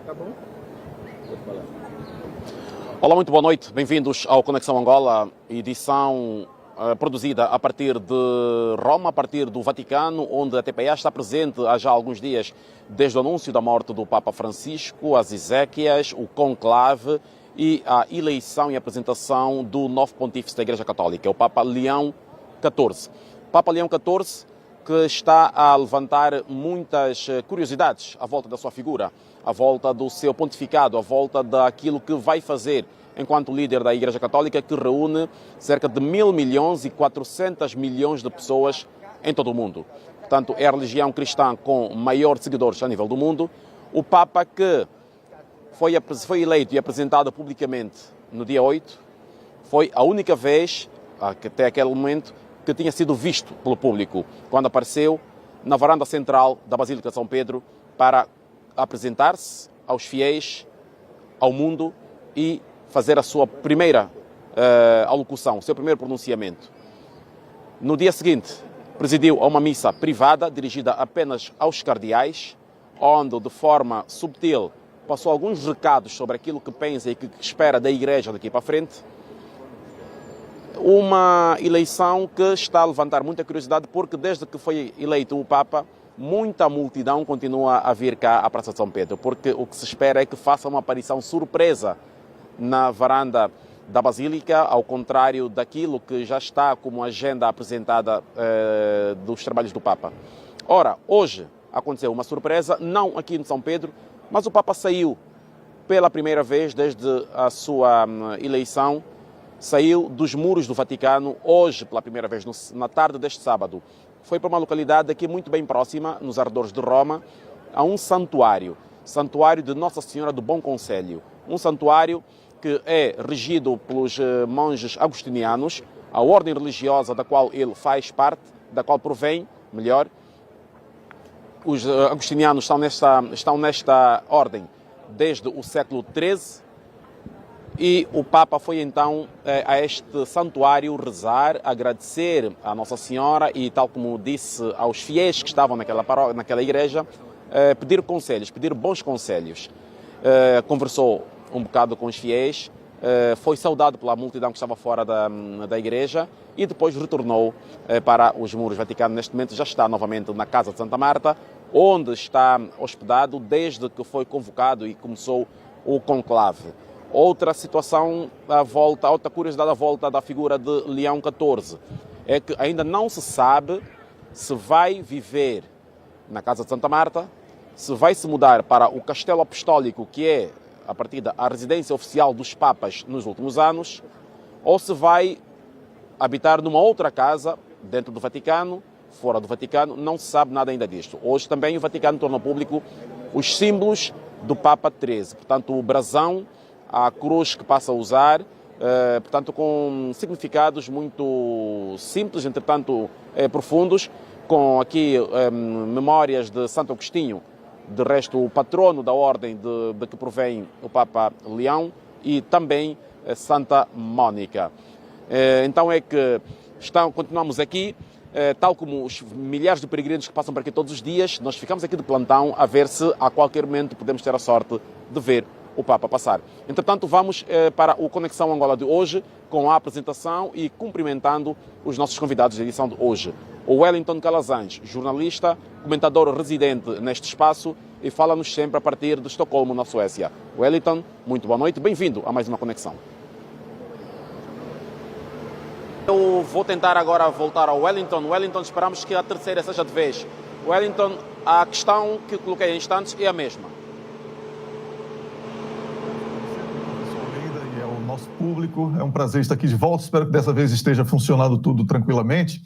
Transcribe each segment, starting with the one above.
Tá bom? Pode falar. Olá, muito boa noite. Bem-vindos ao Conexão Angola, edição produzida a partir de Roma, a partir do Vaticano, onde a TPA está presente há já alguns dias, desde o anúncio da morte do Papa Francisco, as exéquias, o conclave e a eleição e apresentação do novo pontífice da Igreja Católica, o Papa Leão XIV. Papa Leão XIV, que está a levantar muitas curiosidades à volta da sua figura, à volta do seu pontificado, à volta daquilo que vai fazer enquanto líder da Igreja Católica, que reúne cerca de 1.400.000.000 de pessoas em todo o mundo. Portanto, é a religião cristã com maior seguidores a nível do mundo. O Papa que foi eleito e apresentado publicamente no dia 8, foi a única vez, até aquele momento, que tinha sido visto pelo público, quando apareceu na varanda central da Basílica de São Pedro para apresentar-se aos fiéis, ao mundo e fazer a sua primeira alocução, o seu primeiro pronunciamento. No dia seguinte, presidiu a uma missa privada dirigida apenas aos cardeais, onde, de forma subtil, passou alguns recados sobre aquilo que pensa e que espera da Igreja daqui para frente. Uma eleição que está a levantar muita curiosidade, porque desde que foi eleito o Papa, muita multidão continua a vir cá à Praça de São Pedro, porque o que se espera é que faça uma aparição surpresa na varanda da Basílica, ao contrário daquilo que já está como agenda apresentada dos trabalhos do Papa. Ora, hoje aconteceu uma surpresa, não aqui em São Pedro, mas o Papa saiu pela primeira vez desde a sua eleição, saiu dos muros do Vaticano, hoje pela primeira vez, na tarde deste sábado. Foi para uma localidade aqui muito bem próxima, nos arredores de Roma, a um santuário de Nossa Senhora do Bom Conselho. Um santuário que é regido pelos monges agostinianos, a ordem religiosa da qual ele faz parte, da qual provém, melhor. Os agostinianos estão nesta ordem desde o século XIII e o Papa foi então a este santuário rezar, agradecer à Nossa Senhora e, tal como disse aos fiéis que estavam naquela igreja, pedir conselhos, pedir bons conselhos. Conversou um bocado com os fiéis, foi saudado pela multidão que estava fora da igreja e depois retornou para os muros vaticanos. Neste momento já está novamente na Casa de Santa Marta, onde está hospedado desde que foi convocado e começou o conclave. Outra situação outra curiosidade à volta da figura de Leão XIV é que ainda não se sabe se vai viver na Casa de Santa Marta, se vai se mudar para o Castelo Apostólico, que é a partida a residência oficial dos Papas nos últimos anos, ou se vai habitar numa outra casa dentro do Vaticano, fora do Vaticano, não se sabe nada ainda disto. Hoje também o Vaticano tornou público os símbolos do Papa XIII, portanto o brasão, a cruz que passa a usar, portanto com significados muito simples, entretanto profundos, com aqui memórias de Santo Agostinho, de resto o patrono da ordem de que provém o Papa Leão, e também Santa Mónica. Então é que continuamos aqui, tal como os milhares de peregrinos que passam por aqui todos os dias, nós ficamos aqui de plantão a ver se a qualquer momento podemos ter a sorte de ver o Papa passar. Entretanto, vamos para o Conexão Angola de hoje, com a apresentação e cumprimentando os nossos convidados da edição de hoje. O Wellington Calazans, jornalista, comentador residente neste espaço e fala-nos sempre a partir de Estocolmo, na Suécia. Wellington, muito boa noite, bem-vindo a mais uma Conexão. Eu vou tentar agora voltar ao Wellington. Wellington, esperamos que a terceira seja de vez. Wellington, a questão que coloquei em instantes é a mesma. Nosso público, é um prazer estar aqui de volta, espero que dessa vez esteja funcionando tudo tranquilamente.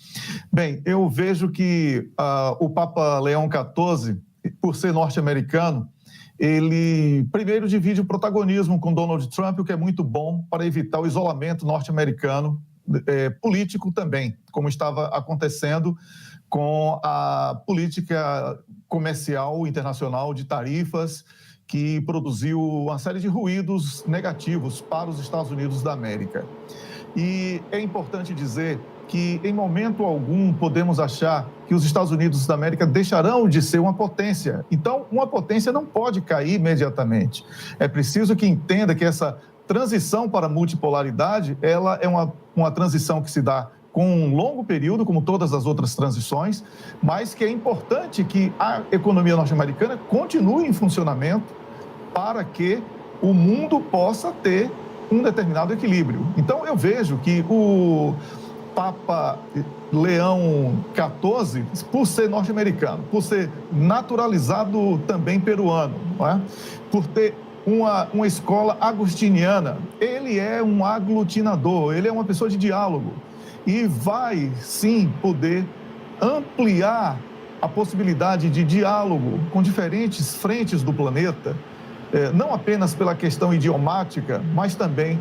Bem, eu vejo que o Papa Leão XIV, por ser norte-americano, ele primeiro divide o protagonismo com Donald Trump, o que é muito bom para evitar o isolamento norte-americano, político também, como estava acontecendo com a política comercial internacional de tarifas, que produziu uma série de ruídos negativos para os Estados Unidos da América. E é importante dizer que em momento algum podemos achar que os Estados Unidos da América deixarão de ser uma potência. Então, uma potência não pode cair imediatamente. É preciso que entenda que essa transição para a multipolaridade, ela é uma transição que se dá com um longo período, como todas as outras transições, mas que é importante que a economia norte-americana continue em funcionamento para que o mundo possa ter um determinado equilíbrio. Então, eu vejo que o Papa Leão XIV, por ser norte-americano, por ser naturalizado também peruano, não é? Por ter uma escola agostiniana, ele é um aglutinador, ele é uma pessoa de diálogo e vai, sim, poder ampliar a possibilidade de diálogo com diferentes frentes do planeta, não apenas pela questão idiomática, mas também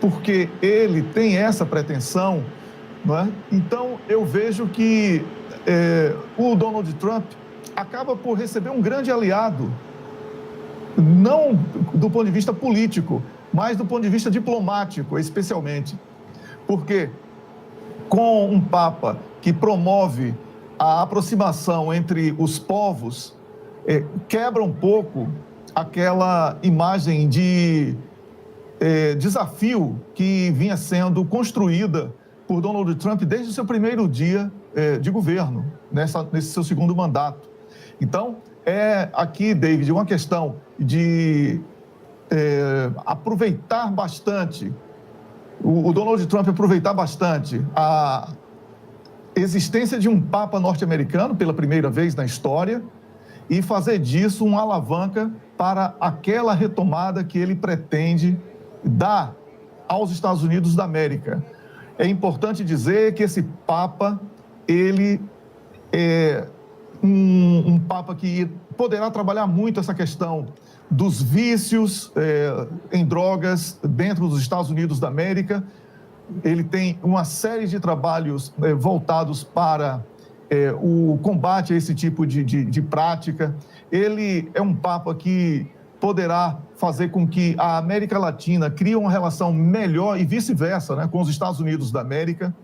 porque ele tem essa pretensão, não é? Então, eu vejo que o Donald Trump acaba por receber um grande aliado, não do ponto de vista político, mas do ponto de vista diplomático, especialmente. Porque com um Papa que promove a aproximação entre os povos, quebra um pouco aquela imagem de desafio que vinha sendo construída por Donald Trump desde o seu primeiro dia de governo, nesse seu segundo mandato. Então, aqui, David, uma questão de aproveitar bastante, o Donald Trump aproveitar bastante a existência de um Papa norte-americano pela primeira vez na história e fazer disso uma alavanca para aquela retomada que ele pretende dar aos Estados Unidos da América. É importante dizer que esse Papa, ele é um Papa que poderá trabalhar muito essa questão dos vícios em drogas dentro dos Estados Unidos da América. Ele tem uma série de trabalhos voltados para o combate a esse tipo de prática. Ele é um Papa que poderá fazer com que a América Latina crie uma relação melhor e vice-versa, né, com os Estados Unidos da América.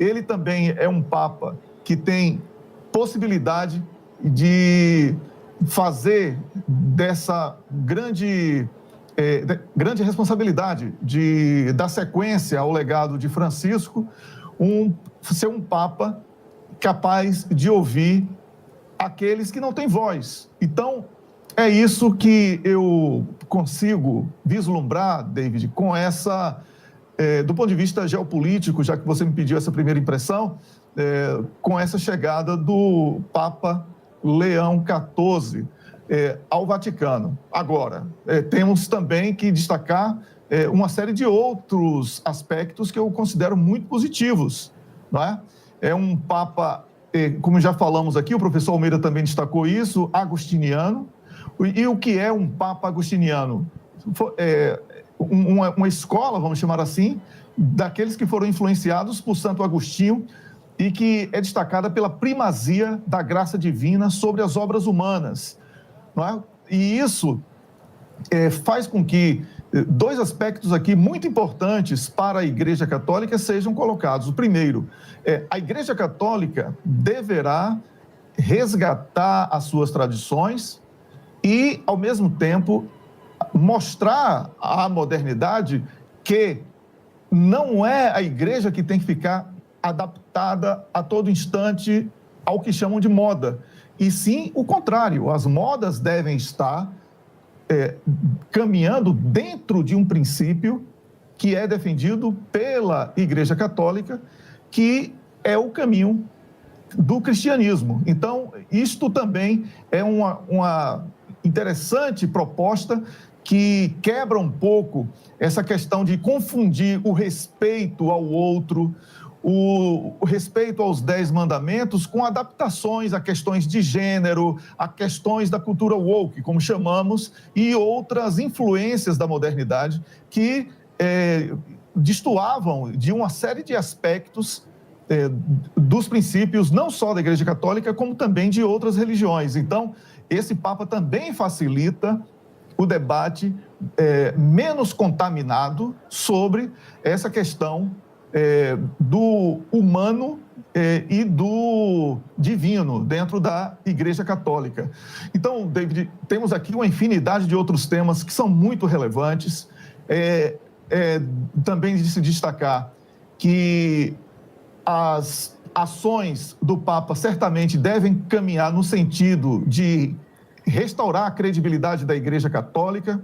Ele também é um Papa que tem possibilidade de fazer dessa grande responsabilidade de dar sequência ao legado de Francisco, ser um Papa capaz de ouvir aqueles que não têm voz. Então, é isso que eu consigo vislumbrar, David, com essa, do ponto de vista geopolítico, já que você me pediu essa primeira impressão, com essa chegada do Papa Leão XIV ao Vaticano. Agora, temos também que destacar uma série de outros aspectos que eu considero muito positivos, não é? É um Papa, como já falamos aqui, o professor Almeida também destacou isso, agostiniano. E o que é um Papa agostiniano? Uma escola, vamos chamar assim, daqueles que foram influenciados por Santo Agostinho e que é destacada pela primazia da graça divina sobre as obras humanas. Não é? E isso faz com que dois aspectos aqui muito importantes para a Igreja Católica sejam colocados. O primeiro, a Igreja Católica deverá resgatar as suas tradições e, ao mesmo tempo, mostrar à modernidade que não é a igreja que tem que ficar adaptada a todo instante ao que chamam de moda, e sim o contrário. As modas devem estar caminhando dentro de um princípio que é defendido pela Igreja Católica, que é o caminho do cristianismo. Então, isto também é uma interessante proposta que quebra um pouco essa questão de confundir o respeito ao outro, o respeito aos 10 mandamentos com adaptações a questões de gênero, a questões da cultura woke, como chamamos, e outras influências da modernidade que destoavam de uma série de aspectos dos princípios, não só da Igreja Católica, como também de outras religiões. Então, esse Papa também facilita o debate menos contaminado sobre essa questão do humano e do divino dentro da Igreja Católica. Então, David, temos aqui uma infinidade de outros temas que são muito relevantes. Também de se destacar que as ações do Papa certamente devem caminhar no sentido de restaurar a credibilidade da Igreja Católica,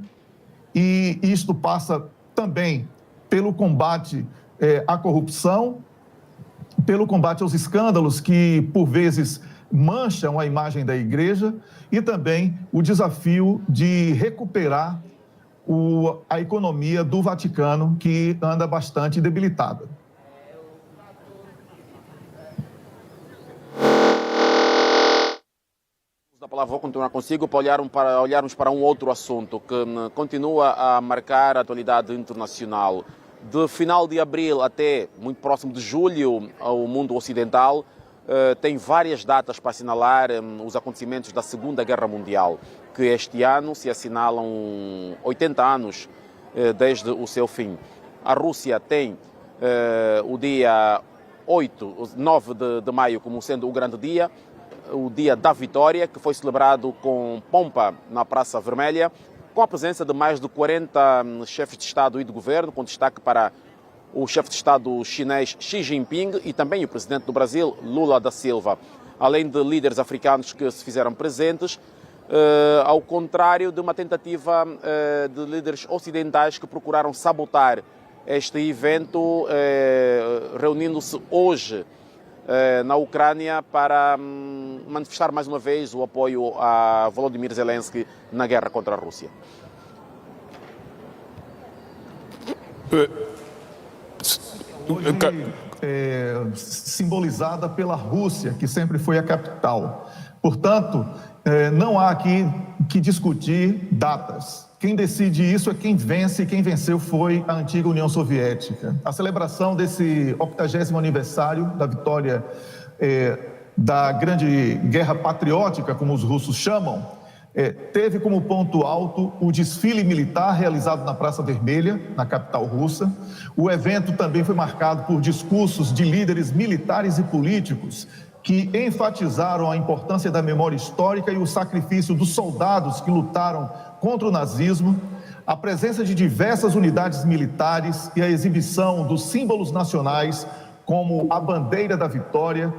e isto passa também pelo combate à corrupção, pelo combate aos escândalos que, por vezes, mancham a imagem da Igreja, e também o desafio de recuperar a economia do Vaticano, que anda bastante debilitada. Da palavra, vou continuar consigo para olharmos para um outro assunto que continua a marcar a atualidade internacional. De final de abril até muito próximo de julho, o mundo ocidental tem várias datas para assinalar os acontecimentos da Segunda Guerra Mundial, que este ano se assinalam 80 anos desde o seu fim. A Rússia tem o dia 9 de maio como sendo o grande dia, o Dia da Vitória, que foi celebrado com pompa na Praça Vermelha, com a presença de mais de 40 chefes de Estado e de Governo, com destaque para o chefe de Estado chinês Xi Jinping e também o presidente do Brasil, Lula da Silva, além de líderes africanos que se fizeram presentes, ao contrário de uma tentativa de líderes ocidentais que procuraram sabotar este evento, reunindo-se hoje na Ucrânia para manifestar mais uma vez o apoio a Volodymyr Zelensky na guerra contra a Rússia. Hoje, simbolizada pela Rússia, que sempre foi a capital. Portanto, não há aqui que discutir datas. Quem decide isso é quem vence, e quem venceu foi a antiga União Soviética. A celebração desse 80º aniversário da vitória da Grande Guerra Patriótica, como os russos chamam, teve como ponto alto o desfile militar realizado na Praça Vermelha, na capital russa. O evento também foi marcado por discursos de líderes militares e políticos que enfatizaram a importância da memória histórica e o sacrifício dos soldados que lutaram contra o nazismo, a presença de diversas unidades militares e a exibição dos símbolos nacionais, como a bandeira da vitória,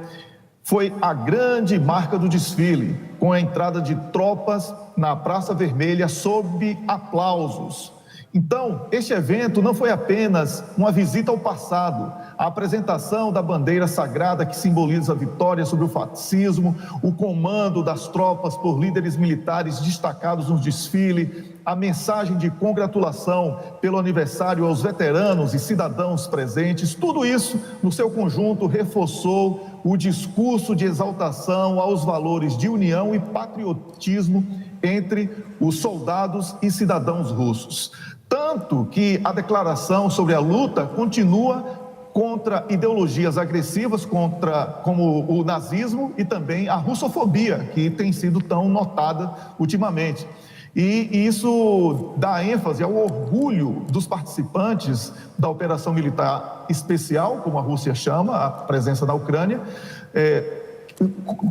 foi a grande marca do desfile, com a entrada de tropas na Praça Vermelha sob aplausos. Então, este evento não foi apenas uma visita ao passado, a apresentação da bandeira sagrada que simboliza a vitória sobre o fascismo, o comando das tropas por líderes militares destacados no desfile, a mensagem de congratulação pelo aniversário aos veteranos e cidadãos presentes, tudo isso, no seu conjunto, reforçou o discurso de exaltação aos valores de união e patriotismo entre os soldados e cidadãos russos. Tanto que a declaração sobre a luta continua contra ideologias agressivas, como o nazismo e também a russofobia, que tem sido tão notada ultimamente. E isso dá ênfase ao orgulho dos participantes da operação militar especial, como a Rússia chama, a presença na Ucrânia,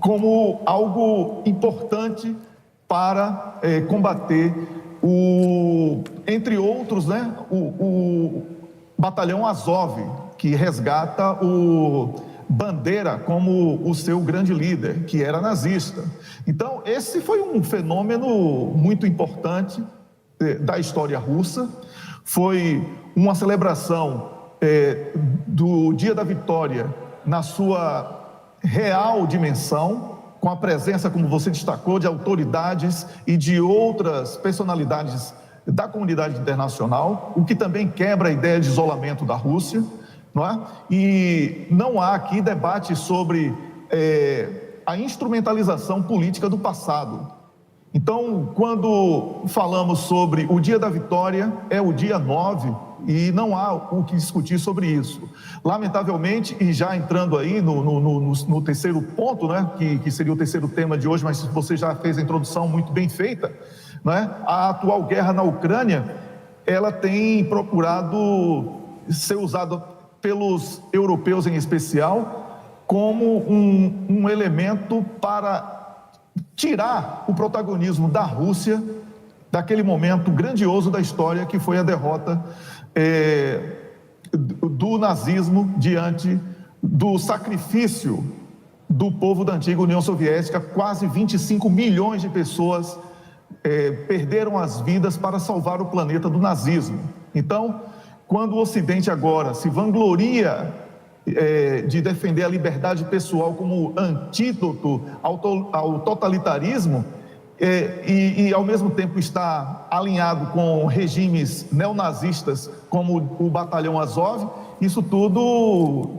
como algo importante para combater entre outros, né, o batalhão Azov, que resgata o Bandeira como o seu grande líder, que era nazista. Então, esse foi um fenômeno muito importante da história russa. Foi uma celebração do Dia da Vitória na sua real dimensão, com a presença, como você destacou, de autoridades e de outras personalidades da comunidade internacional, o que também quebra a ideia de isolamento da Rússia, não é? E não há aqui debate sobre a instrumentalização política do passado. Então, quando falamos sobre o Dia da Vitória, é o dia 9, e não há o que discutir sobre isso. Lamentavelmente, e já entrando aí no terceiro ponto, né, que seria o terceiro tema de hoje, mas você já fez a introdução muito bem feita, né? A atual guerra na Ucrânia, ela tem procurado ser usada pelos europeus em especial, como um elemento para tirar o protagonismo da Rússia daquele momento grandioso da história que foi a derrota do nazismo diante do sacrifício do povo da antiga União Soviética. Quase 25 milhões de pessoas perderam as vidas para salvar o planeta do nazismo. Então, quando o Ocidente agora se vangloria de defender a liberdade pessoal como antídoto ao totalitarismo, e ao mesmo tempo está alinhado com regimes neonazistas como o Batalhão Azov, isso tudo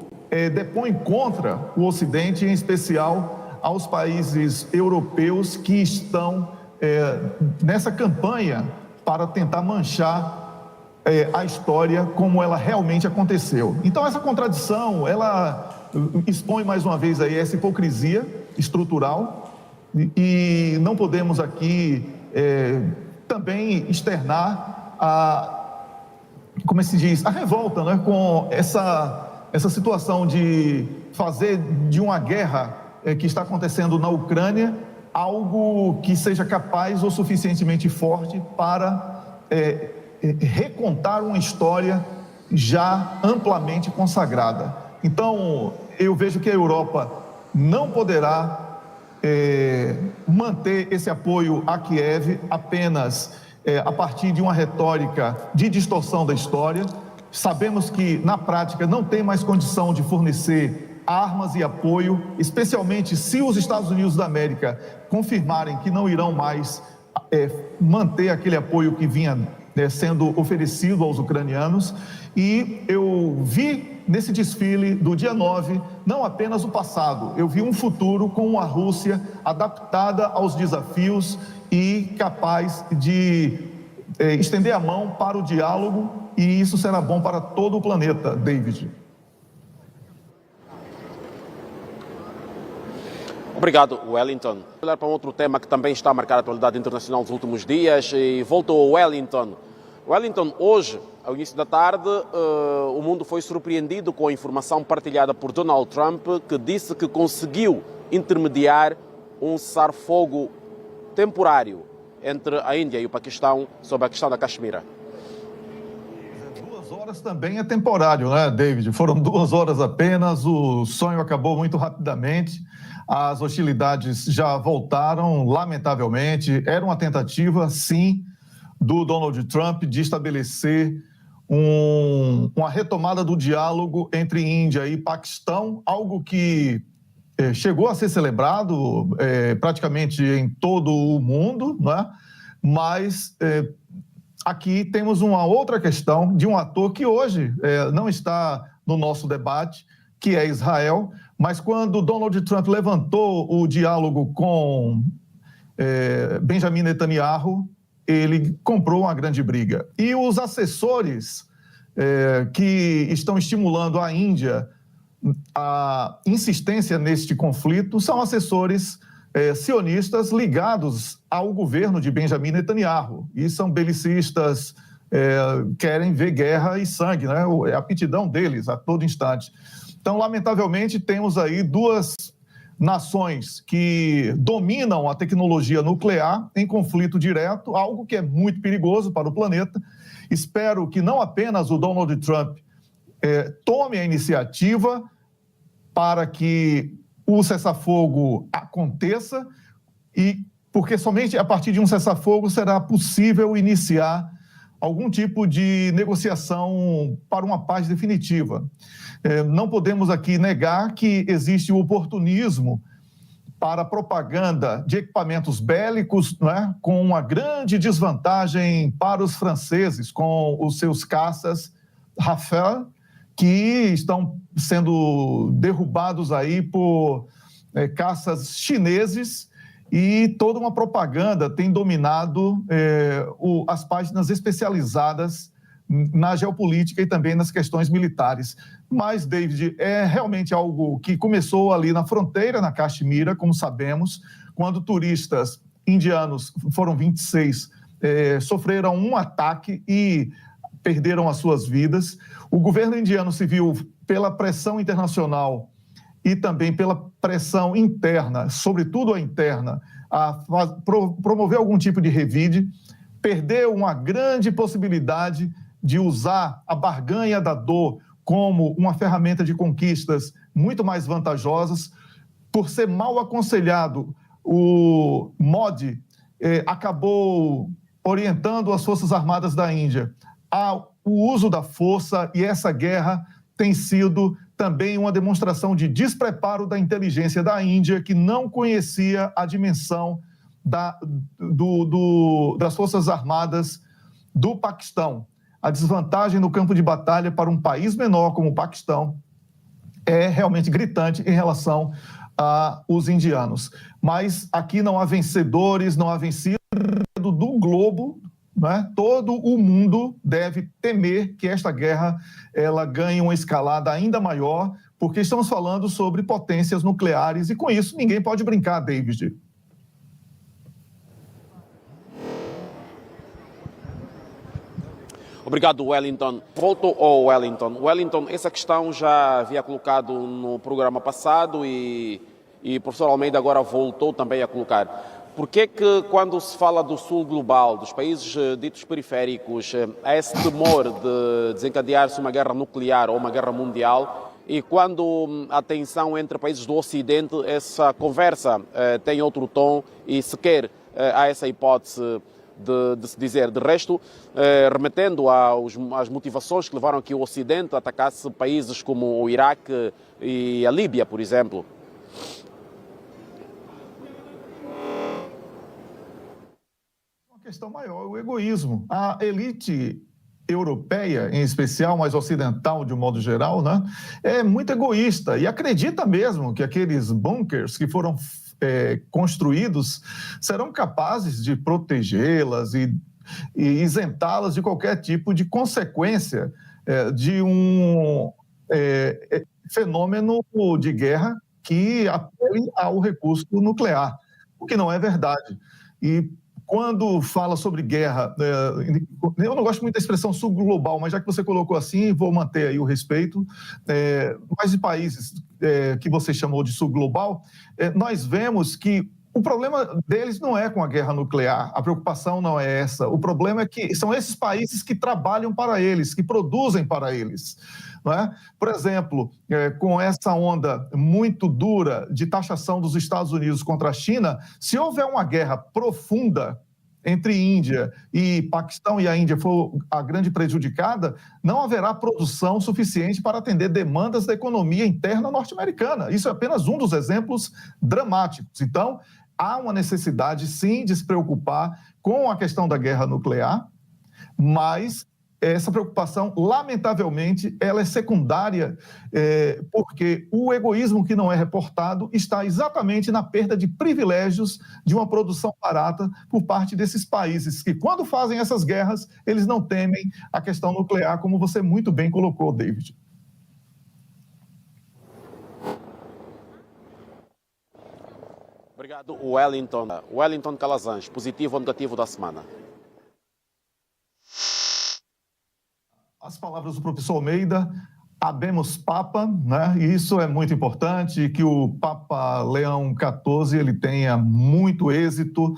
depõe contra o Ocidente, em especial aos países europeus que estão nessa campanha para tentar manchar a história como ela realmente aconteceu. Então, essa contradição, ela expõe mais uma vez aí essa hipocrisia estrutural, e não podemos aqui também externar como se diz, a revolta, né, com essa situação de fazer de uma guerra que está acontecendo na Ucrânia algo que seja capaz ou suficientemente forte para recontar uma história já amplamente consagrada. Então, eu vejo que a Europa não poderá manter esse apoio a Kiev apenas a partir de uma retórica de distorção da história. Sabemos que, na prática, não tem mais condição de fornecer armas e apoio, especialmente se os Estados Unidos da América confirmarem que não irão mais manter aquele apoio que vinha sendo oferecido aos ucranianos. E eu vi nesse desfile do dia 9, não apenas o passado, eu vi um futuro com uma Rússia adaptada aos desafios e capaz de estender a mão para o diálogo, e isso será bom para todo o planeta, David. Obrigado, Wellington. Vou olhar para um outro tema que também está a marcar a atualidade internacional nos últimos dias, e volto ao Wellington. Wellington, hoje, ao início da tarde, o mundo foi surpreendido com a informação partilhada por Donald Trump, que disse que conseguiu intermediar um cessar-fogo temporário entre a Índia e o Paquistão sobre a questão da Caxemira. 2 horas também é temporário, né, David? Foram 2 horas apenas, o sonho acabou muito rapidamente, as hostilidades já voltaram, lamentavelmente. Era uma tentativa, sim, do Donald Trump de estabelecer uma retomada do diálogo entre Índia e Paquistão, algo que chegou a ser celebrado praticamente em todo o mundo, né? Mas aqui temos uma outra questão de um ator que hoje não está no nosso debate, que é Israel, mas quando Donald Trump levantou o diálogo com Benjamin Netanyahu, ele comprou uma grande briga. E os assessores que estão estimulando a Índia a insistência neste conflito são assessores sionistas ligados ao governo de Benjamin Netanyahu, e são belicistas, querem ver guerra e sangue, né? É a aptidão deles a todo instante. Então, lamentavelmente, temos aí 2 nações que dominam a tecnologia nuclear em conflito direto, algo que é muito perigoso para o planeta. Espero que não apenas o Donald Trump tome a iniciativa para que o cessar-fogo aconteça, porque somente a partir de um cessar-fogo será possível iniciar algum tipo de negociação para uma paz definitiva. Não podemos aqui negar que existe o oportunismo para a propaganda de equipamentos bélicos, né, com uma grande desvantagem para os franceses, com os seus caças Rafale, que estão sendo derrubados aí por caças chineses, e toda uma propaganda tem dominado as páginas especializadas na geopolítica e também nas questões militares. Mas, David, é realmente algo que começou ali na fronteira, na Caxemira, como sabemos, quando turistas indianos, foram 26, sofreram um ataque, e perderam as suas vidas. O governo indiano se viu, pela pressão internacional e também pela pressão interna, sobretudo a interna, a promover algum tipo de revide, perdeu uma grande possibilidade de usar a barganha da dor como uma ferramenta de conquistas muito mais vantajosas. Por ser mal aconselhado, o Modi acabou orientando as Forças Armadas da Índia ao uso da força, e essa guerra tem sido também uma demonstração de despreparo da inteligência da Índia, que não conhecia a dimensão das Forças Armadas do Paquistão. A desvantagem no campo de batalha para um país menor como o Paquistão é realmente gritante em relação aos indianos. Mas aqui não há vencedores, não há vencido do globo, né? Todo o mundo deve temer que esta guerra ela ganhe uma escalada ainda maior, porque estamos falando sobre potências nucleares e com isso ninguém pode brincar, David. Obrigado, Wellington. Volto ao Wellington. Wellington, essa questão já havia colocado no programa passado e o professor Almeida agora voltou também a colocar. Por que quando se fala do sul global, dos países ditos periféricos, há esse temor de desencadear-se uma guerra nuclear ou uma guerra mundial, e quando a tensão entre países do Ocidente, essa conversa tem outro tom e sequer há essa hipótese de se dizer? De resto, remetendo às motivações que levaram aqui o Ocidente a atacar-se países como o Iraque e a Líbia, por exemplo. Uma questão maior, o egoísmo. A elite europeia, em especial, mas ocidental de um modo geral, né, é muito egoísta e acredita mesmo que aqueles bunkers que foram construídos serão capazes de protegê-las e isentá-las de qualquer tipo de consequência de um fenômeno de guerra que apele ao recurso nuclear, o que não é verdade. E quando fala sobre guerra, eu não gosto muito da expressão subglobal, mas já que você colocou assim, vou manter aí o respeito. Mas de países que você chamou de subglobal, nós vemos que o problema deles não é com a guerra nuclear, a preocupação não é essa. O problema é que são esses países que trabalham para eles, que produzem para eles. Não é? Por exemplo, com essa onda muito dura de taxação dos Estados Unidos contra a China, se houver uma guerra profunda entre Índia e Paquistão, e a Índia for a grande prejudicada, não haverá produção suficiente para atender demandas da economia interna norte-americana. Isso é apenas um dos exemplos dramáticos. Então, há uma necessidade, sim, de se preocupar com a questão da guerra nuclear, mas essa preocupação, lamentavelmente, ela é secundária, porque o egoísmo que não é reportado está exatamente na perda de privilégios de uma produção barata por parte desses países, que quando fazem essas guerras, eles não temem a questão nuclear, como você muito bem colocou, David. Obrigado, Wellington. Wellington Calazans, positivo ou negativo da semana? As palavras do professor Almeida, habemos Papa, né? E isso é muito importante, que o Papa Leão XIV ele tenha muito êxito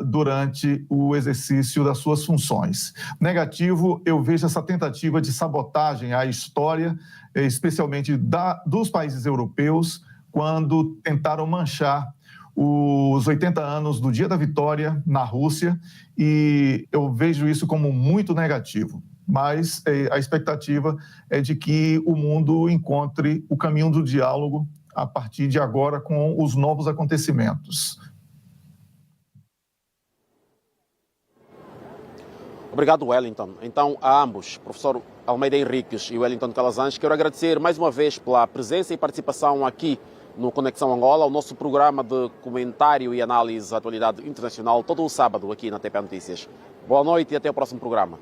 durante o exercício das suas funções. Negativo, eu vejo essa tentativa de sabotagem à história, especialmente dos países europeus, quando tentaram manchar os 80 anos do Dia da Vitória na Rússia, e eu vejo isso como muito negativo. Mas a expectativa é de que o mundo encontre o caminho do diálogo a partir de agora com os novos acontecimentos. Obrigado, Wellington. Então, a ambos, professor Almeida Henriques e Wellington Calazans, quero agradecer mais uma vez pela presença e participação aqui no Conexão Angola, o nosso programa de comentário e análise da atualidade internacional, todo o sábado aqui na TP Notícias. Boa noite e até o próximo programa.